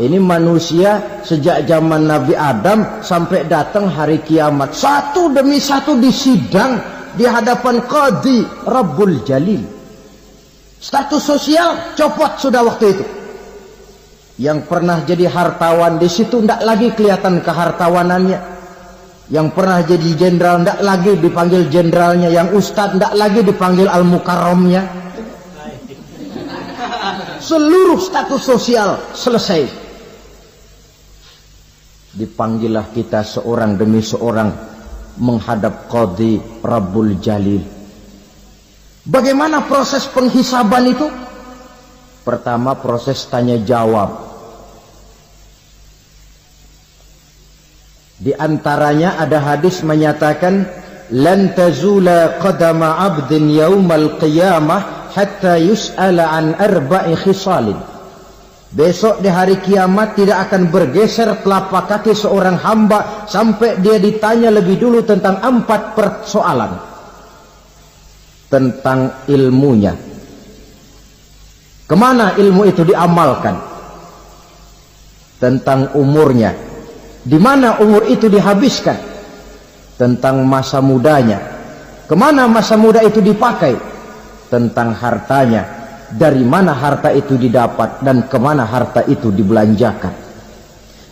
Ini manusia sejak zaman Nabi Adam sampai datang hari kiamat, satu demi satu disidang di hadapan Qadhi Rabbul Jalil. Status sosial copot sudah waktu itu. Yang pernah jadi hartawan di situ tidak lagi kelihatan kehartawanannya. Yang pernah jadi jenderal tidak lagi dipanggil jenderalnya. Yang ustadz tidak lagi dipanggil al-mukarramnya. Seluruh status sosial selesai. Dipanggillah kita seorang demi seorang menghadap Qadhi Rabbul Jalil. Bagaimana proses penghisaban itu? Pertama, proses tanya jawab. Di antaranya ada hadis menyatakan, lan tazula qadama 'abdin yaumal qiyamah hatta yus'ala an arba'i khisalin. Besok di hari kiamat tidak akan bergeser telapak kaki seorang hamba sampai dia ditanya lebih dulu tentang 4 persoalan. Tentang ilmunya. Kemana ilmu itu diamalkan? Tentang umurnya. Di mana umur itu dihabiskan? Tentang masa mudanya. Kemana masa muda itu dipakai? Tentang hartanya. Dari mana harta itu didapat dan kemana harta itu dibelanjakan.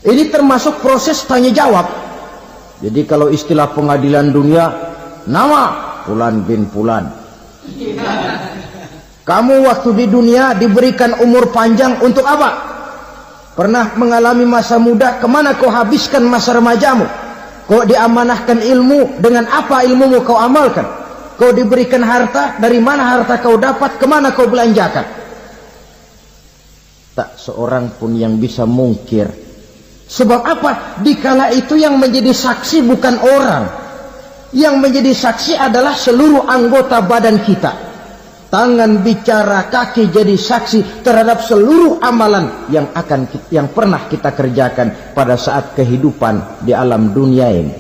Ini termasuk proses tanya jawab. Jadi kalau istilah pengadilan dunia, nama Fulan bin Fulan. Kamu waktu di dunia diberikan umur panjang untuk apa? Pernah mengalami masa muda, kemana kau habiskan masa remajamu? Kau diamanahkan ilmu, dengan apa ilmumu kau amalkan? Kau diberikan harta, dari mana harta kau dapat, kemana kau belanjakan? Tak seorang pun yang bisa mungkir. Sebab apa? Dikala itu yang menjadi saksi bukan orang. Yang menjadi saksi adalah seluruh anggota badan kita. Tangan bicara, kaki jadi saksi terhadap seluruh amalan yang pernah kita kerjakan pada saat kehidupan di alam dunia ini.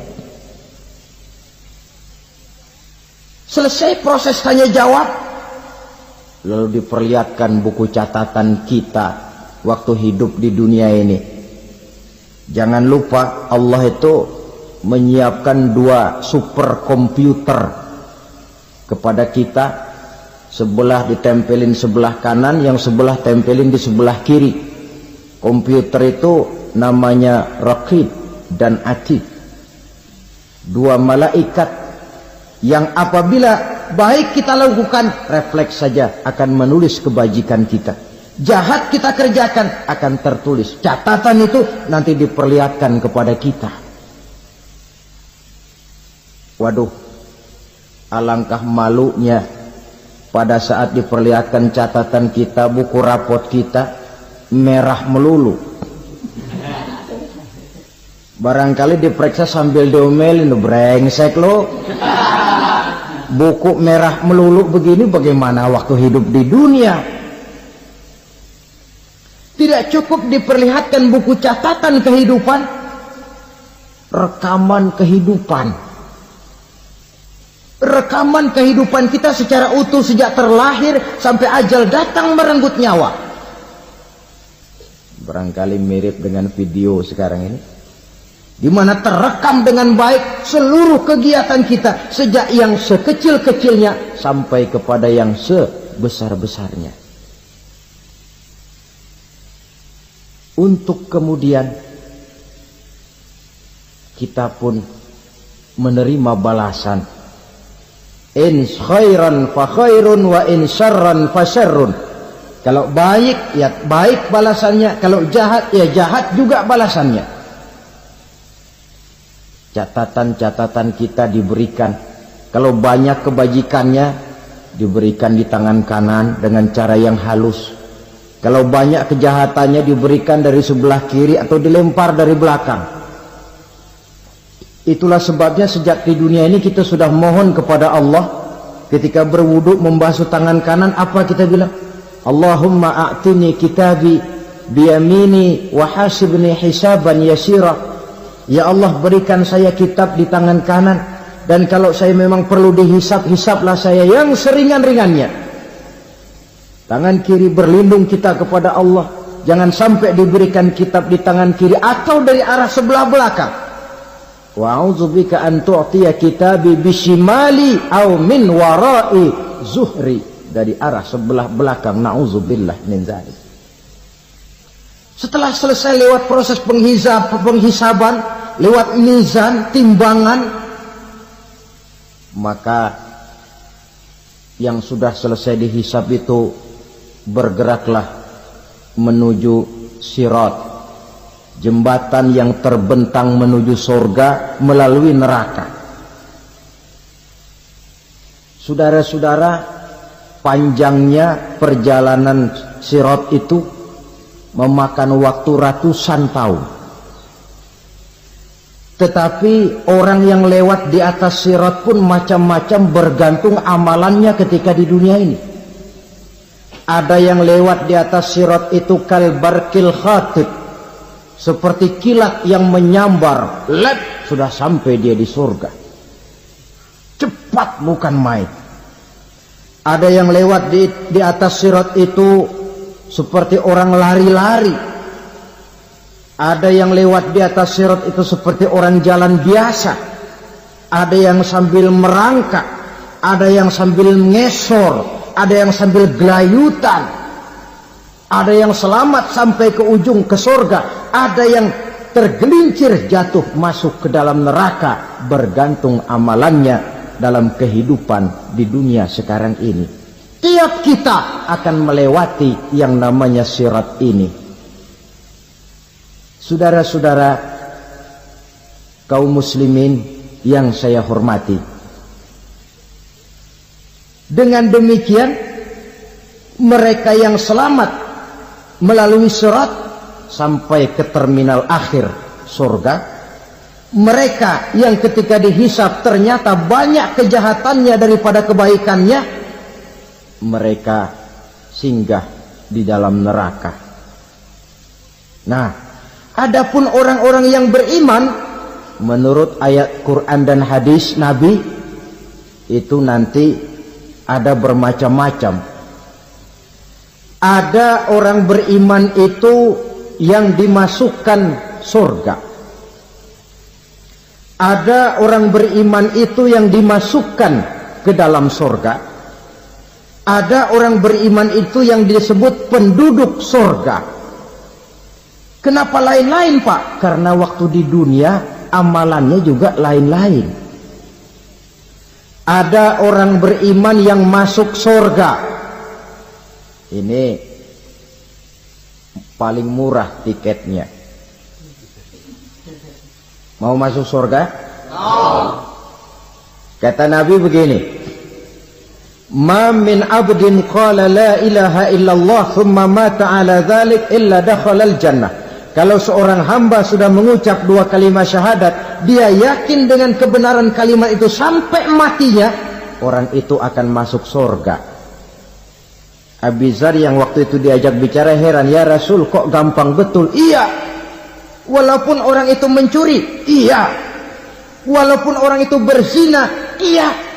Selesai proses tanya jawab, lalu diperlihatkan buku catatan kita waktu hidup di dunia ini. Jangan lupa Allah itu menyiapkan 2 superkomputer kepada kita. Sebelah ditempelin sebelah kanan, yang sebelah tempelin di sebelah kiri. Komputer itu namanya Raqib dan Atid. 2 malaikat yang apabila baik kita lakukan, refleks saja akan menulis kebajikan kita. Jahat kita kerjakan, akan tertulis. Catatan itu nanti diperlihatkan kepada kita. Waduh, alangkah malunya pada saat diperlihatkan catatan kita, buku rapot kita merah melulu. Barangkali diperiksa sambil diomelin, brengsek lo. Buku merah melulu begini, bagaimana waktu hidup di dunia? Tidak cukup diperlihatkan buku catatan kehidupan, rekaman kehidupan. Rekaman kehidupan kita secara utuh sejak terlahir sampai ajal datang merenggut nyawa. Barangkali mirip dengan video sekarang ini. di mana terekam dengan baik seluruh kegiatan kita, sejak yang sekecil-kecilnya sampai kepada yang sebesar-besarnya. Untuk kemudian kita pun menerima balasan. In khairan fa khairun wa in syarran fa syarrun. Kalau baik ya baik balasannya, kalau jahat ya jahat juga balasannya. Catatan-catatan kita diberikan. Kalau banyak kebajikannya diberikan di tangan kanan dengan cara yang halus. Kalau banyak kejahatannya diberikan dari sebelah kiri atau dilempar dari belakang. Itulah sebabnya sejak di dunia ini kita sudah mohon kepada Allah. Ketika berwudu membasuh tangan kanan, apa kita bilang? Allahumma a'tini kitabi biyamini wa hasibni hisaban yasira. Ya Allah, berikan saya kitab di tangan kanan, dan kalau saya memang perlu dihisap, hisaplah saya yang seringan-ringannya. Tangan kiri berlindung kita kepada Allah, jangan sampai diberikan kitab di tangan kiri atau dari arah sebelah belakang. Wa a'udzubika an tu'tiya kitabi bishimali aw min wara'i zuhri, dari arah sebelah belakang. Na'udzubillah min dzalik. Setelah selesai lewat proses penghisaban, lewat mizan, timbangan, maka yang sudah selesai dihisab itu bergeraklah menuju sirat, jembatan yang terbentang menuju surga melalui neraka. Saudara-saudara, panjangnya perjalanan sirat itu memakan waktu ratusan tahun. Tetapi orang yang lewat di atas sirat pun macam-macam, bergantung amalannya ketika di dunia ini. Ada yang lewat di atas sirat itu kalbarkil khatib, seperti kilat yang menyambar, lep, sudah sampai dia di surga. Cepat bukan main. Ada yang lewat di atas sirat itu seperti orang lari-lari. Ada yang lewat di atas sirat itu seperti orang jalan biasa. Ada yang sambil merangkak, ada yang sambil ngesor, ada yang sambil gelayutan, ada yang selamat sampai ke ujung ke surga, ada yang tergelincir jatuh masuk ke dalam neraka, bergantung amalannya dalam kehidupan di dunia sekarang ini. Tiap kita akan melewati yang namanya sirat ini. Saudara-saudara kaum muslimin yang saya hormati, dengan demikian mereka yang selamat melalui sirat sampai ke terminal akhir surga, mereka yang ketika dihisab ternyata banyak kejahatannya daripada kebaikannya, mereka singgah di dalam neraka. Nah, adapun orang-orang yang beriman menurut ayat Quran dan hadis Nabi itu nanti ada bermacam-macam. Ada orang beriman itu yang dimasukkan surga. Ada orang beriman itu yang dimasukkan ke dalam surga. Ada orang beriman itu yang disebut penduduk surga. Kenapa lain-lain, Pak? Karena waktu di dunia amalannya juga lain-lain. Ada orang beriman yang masuk surga. Ini paling murah tiketnya. Mau masuk surga? Kata Nabi begini, ma min abdin qala la ilaha illallah thumma mata ala dhalik illa dakhala al-jannah. Kalau seorang hamba sudah mengucap dua kalimat syahadat, dia yakin dengan kebenaran kalimat itu sampai matinya, orang itu akan masuk surga. Abi Dzar yang waktu itu diajak bicara heran, ya Rasul kok gampang betul? Iya, walaupun orang itu mencuri, iya, walaupun orang itu berzina, iya.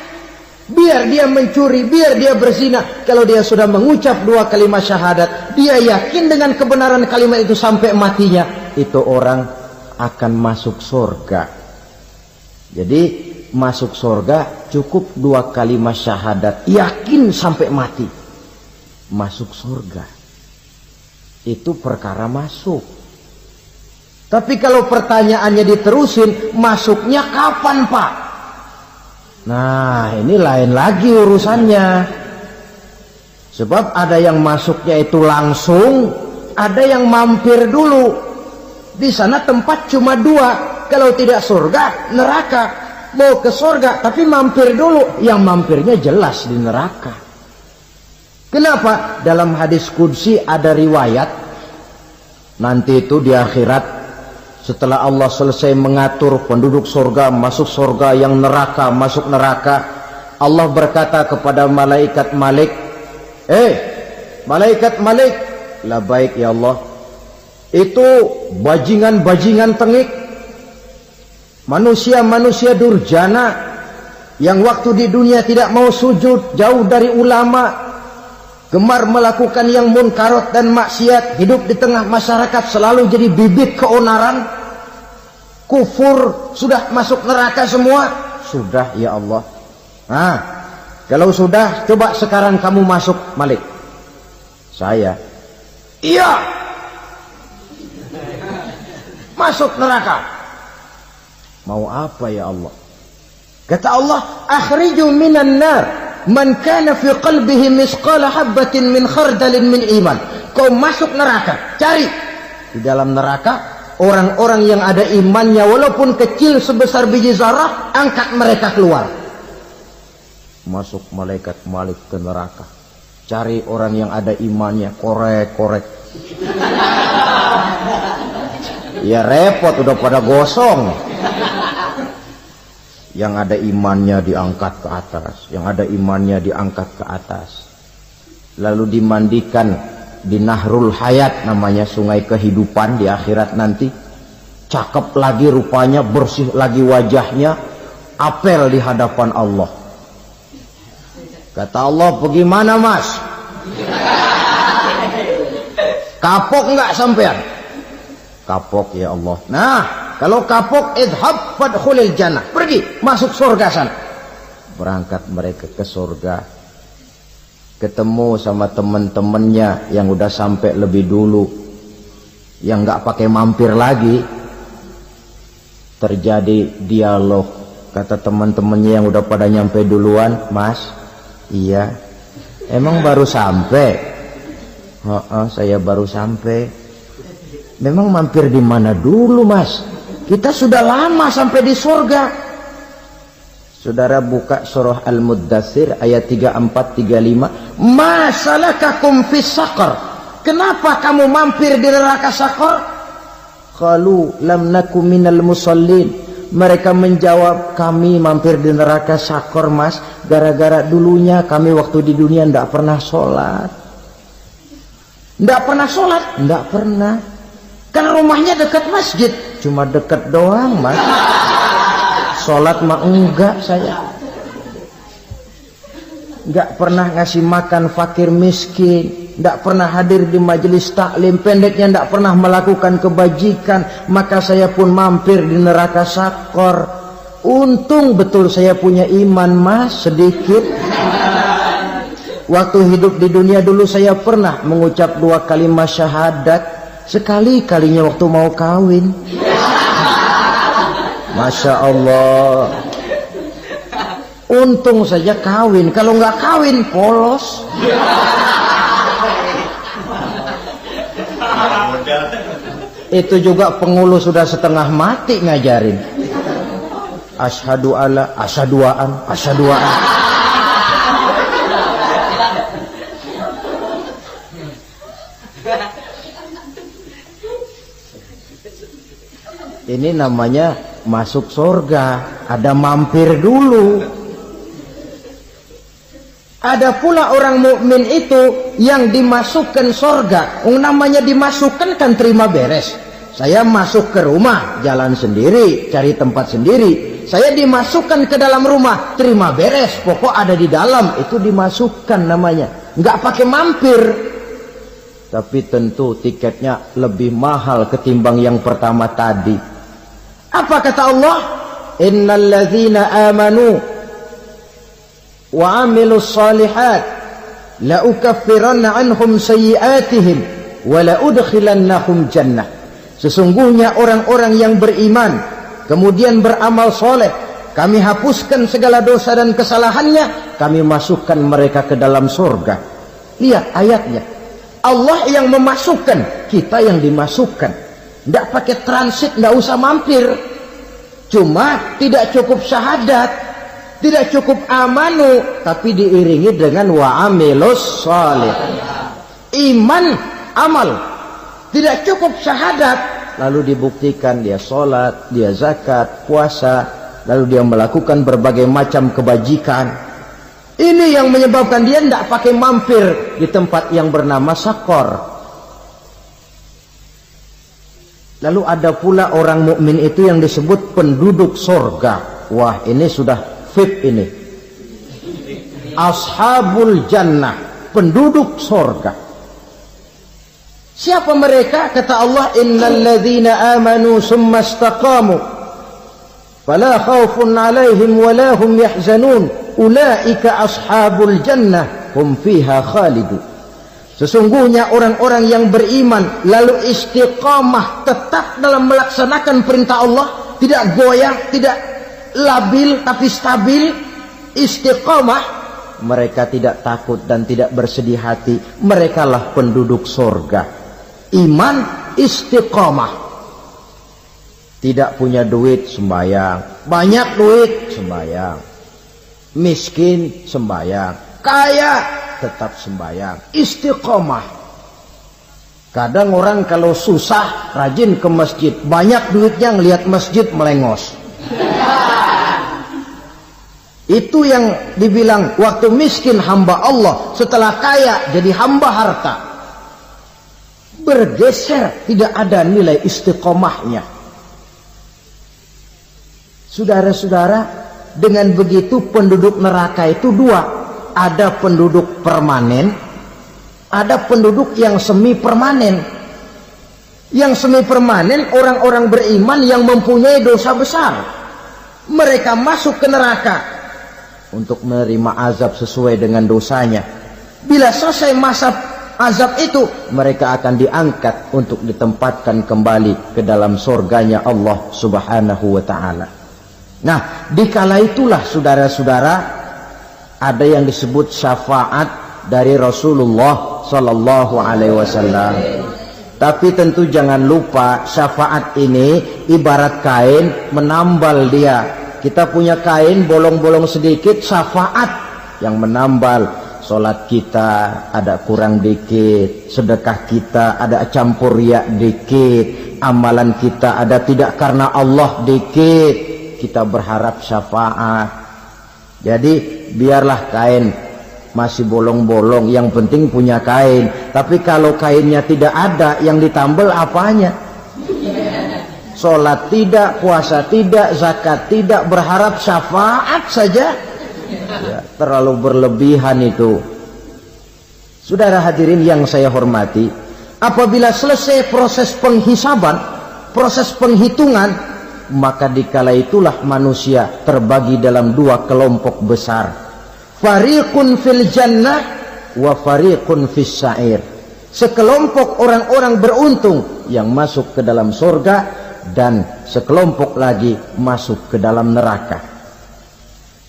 Biar dia mencuri, biar dia berzina, kalau dia sudah mengucap dua kalimat syahadat, dia yakin dengan kebenaran kalimat itu sampai matinya, itu orang akan masuk surga. Jadi masuk surga cukup 2 kalimat syahadat, yakin sampai mati masuk surga. Itu perkara masuk. Tapi kalau pertanyaannya diterusin, masuknya kapan Pak? Nah ini lain lagi urusannya. Sebab ada yang masuknya itu langsung, ada yang mampir dulu. Di sana tempat cuma 2, kalau tidak surga, neraka. Mau ke surga tapi mampir dulu, yang mampirnya jelas di neraka. Kenapa? Dalam hadis qudsi ada riwayat, nanti itu di akhirat, setelah Allah selesai mengatur penduduk surga masuk surga, yang neraka masuk neraka, Allah berkata kepada malaikat Malik, malaikat Malik, labaik ya Allah, itu bajingan-bajingan tengik, manusia-manusia durjana yang waktu di dunia tidak mau sujud, jauh dari ulama, gemar melakukan yang munkarat dan maksiat, hidup di tengah masyarakat selalu jadi bibit keonaran, kufur, sudah masuk neraka semua. Sudah ya Allah. Nah, kalau sudah, coba sekarang kamu masuk Malik. Saya, iya, masuk neraka. Mau apa ya Allah? Kata Allah, akhriju minan nar man kana fi qalbihi misqala habatin min khardalin min iman. Kau masuk neraka, cari di dalam neraka orang-orang yang ada imannya walaupun kecil sebesar biji zarah, angkat mereka keluar. Masuk malaikat Malik ke neraka, cari orang yang ada imannya, korek-korek. Ya repot, udah pada gosong. Yang ada imannya diangkat ke atas, yang ada imannya diangkat ke atas, lalu dimandikan di Nahrul Hayat, namanya sungai kehidupan di akhirat nanti. Cakep lagi rupanya, bersih lagi wajahnya, apel di hadapan Allah. Kata Allah, bagaimana mas? Kapok nggak sampean? Kapok ya Allah. Nah, kalau kapok, idhab fadkhulil jannah, pergi masuk surga sana. Berangkat mereka ke surga, ketemu sama teman-temannya yang udah sampai lebih dulu, yang nggak pakai mampir lagi. Terjadi dialog. Kata teman-temannya yang udah pada nyampe duluan, mas, iya, emang baru sampai? Saya baru sampai. Memang mampir di mana dulu mas? Kita sudah lama sampai di surga. Saudara buka surah Al-Muddathir ayat 34-35. Ma salakakum fis saqar? Kenapa kamu mampir di neraka Saqar? Qalu lam naku minal musallin. Mereka menjawab, kami mampir di neraka Saqar mas, gara-gara dulunya kami waktu di dunia tidak pernah sholat. Tidak pernah sholat? Tidak pernah. Kan rumahnya dekat masjid, cuma dekat doang mas. Sholat mah enggak saya. Enggak pernah ngasih makan fakir miskin, enggak pernah hadir di majelis taklim, pendeknya enggak pernah melakukan kebajikan. Maka saya pun mampir di neraka Saqar. Untung betul saya punya iman mas, sedikit. Waktu hidup di dunia dulu saya pernah mengucap 2 kalimat syahadat. Sekali-kalinya waktu mau kawin. Masya Allah. Untung saja kawin. Kalau nggak kawin polos. Itu juga pengulu sudah setengah mati ngajarin. Asyhadu alla, asyaduaan, asyaduaan. Ini namanya masuk surga, ada mampir dulu. Ada pula orang mukmin itu yang dimasukkan surga. Namanya dimasukkan kan terima beres. Saya masuk ke rumah, jalan sendiri, cari tempat sendiri. Saya dimasukkan ke dalam rumah, terima beres, pokok ada di dalam, itu dimasukkan namanya. Nggak pakai mampir. Tapi tentu tiketnya lebih mahal ketimbang yang pertama tadi. Apa kata Allah? Innal ladzina amanu wa amilus solihat la ukaffiranna anhum sayyi'atihim wa la udkhilannahum jannah. Sesungguhnya orang-orang yang beriman kemudian beramal soleh, kami hapuskan segala dosa dan kesalahannya, kami masukkan mereka ke dalam surga. Lihat ayatnya, Allah yang memasukkan, kita yang dimasukkan. Tidak pakai transit, tidak usah mampir. Cuma tidak cukup syahadat, tidak cukup amanu, tapi diiringi dengan wa amilus sholih. Iman, amal. Tidak cukup syahadat, lalu dibuktikan dia sholat, dia zakat, puasa, lalu dia melakukan berbagai macam kebajikan. Ini yang menyebabkan dia tidak pakai mampir di tempat yang bernama Sakor. Lalu ada pula orang mukmin itu yang disebut penduduk sorga. Wah, ini sudah VIP ini. Ashabul jannah, penduduk sorga. Siapa mereka? Kata Allah, innal ladzina amanu summa istaqamu fala khaufun alaihim wala hum yahzanun ulaika ashabul jannah hum fiha khalidun. Sesungguhnya orang-orang yang beriman lalu istiqamah, tetap dalam melaksanakan perintah Allah, tidak goyah, tidak labil tapi stabil, istiqamah, mereka tidak takut dan tidak bersedih hati. Merekalah penduduk surga. Iman, istiqamah. Tidak punya duit, sembahyang. Banyak duit, sembahyang. Miskin, sembahyang. Kaya, tetap sembahyang. Istiqomah. Kadang orang kalau susah rajin ke masjid, banyak duitnya ngelihat masjid melengos. Itu yang dibilang waktu miskin hamba Allah, setelah kaya jadi hamba harta. Bergeser, tidak ada nilai istiqomahnya. Saudara-saudara, dengan begitu penduduk neraka itu dua. Ada penduduk permanen, ada penduduk yang semi permanen. Yang semi permanen orang-orang beriman yang mempunyai dosa besar. Mereka masuk ke neraka untuk menerima azab sesuai dengan dosanya. Bila selesai masa azab itu, mereka akan diangkat untuk ditempatkan kembali ke dalam surganya Allah Subhanahu wa ta'ala. Nah, dikala itulah saudara-saudara, ada yang disebut syafaat dari Rasulullah Sallallahu Alaihi Wasallam. Tapi tentu jangan lupa syafaat ini ibarat kain menambal dia. Kita punya kain bolong-bolong sedikit, syafaat yang menambal. Solat kita ada kurang dikit, sedekah kita ada campur riak dikit, amalan kita ada tidak karena Allah dikit. Kita berharap syafaat. Jadi biarlah kain masih bolong-bolong, yang penting punya kain. Tapi kalau kainnya tidak ada, yang ditambal apanya? Sholat tidak, puasa tidak, zakat tidak, berharap syafaat saja. Ya, terlalu berlebihan itu. Saudara hadirin yang saya hormati, apabila selesai proses penghisaban, proses penghitungan, maka dikala itulah manusia terbagi dalam dua kelompok besar. Fariqun fil jannah wa fariqun fis sa'ir. Sekelompok orang-orang beruntung yang masuk ke dalam surga, dan sekelompok lagi masuk ke dalam neraka.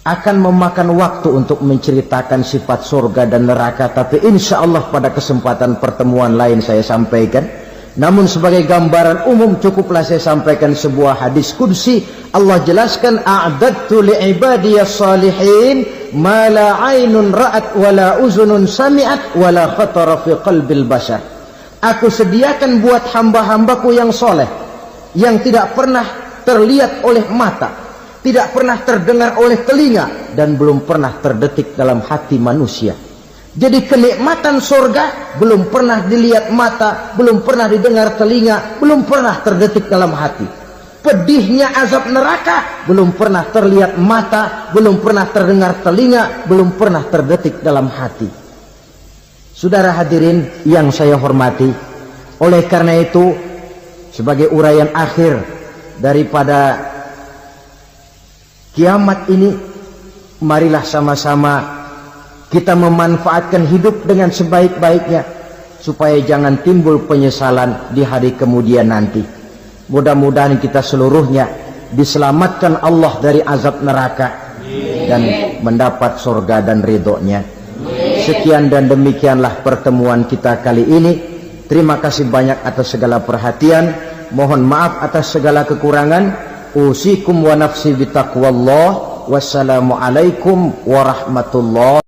Akan memakan waktu untuk menceritakan sifat surga dan neraka, tapi insya Allah pada kesempatan pertemuan lain saya sampaikan. Namun sebagai gambaran umum cukuplah saya sampaikan sebuah hadis qudsi. Allah jelaskan, a'dadtu li'ibadiyas salihin ma la 'ainun ra'at wa la uzunun sami'at wa la khatara fi qalbil bashar. Aku sediakan buat hamba-hambaku yang soleh, yang tidak pernah terlihat oleh mata, tidak pernah terdengar oleh telinga, dan belum pernah terdetik dalam hati manusia. Jadi kenikmatan surga belum pernah dilihat mata, belum pernah didengar telinga, belum pernah terdetik dalam hati. Pedihnya azab neraka belum pernah terlihat mata, belum pernah terdengar telinga, belum pernah terdetik dalam hati. Saudara hadirin yang saya hormati, oleh karena itu sebagai uraian akhir daripada kiamat ini, marilah sama-sama kita memanfaatkan hidup dengan sebaik-baiknya supaya jangan timbul penyesalan di hari kemudian nanti. Mudah-mudahan kita seluruhnya diselamatkan Allah dari azab neraka dan mendapat surga dan ridhonya. Sekian dan demikianlah pertemuan kita kali ini. Terima kasih banyak atas segala perhatian. Mohon maaf atas segala kekurangan. Usikum wa nafsi bitaqwallah. Wassalamualaikum warahmatullahi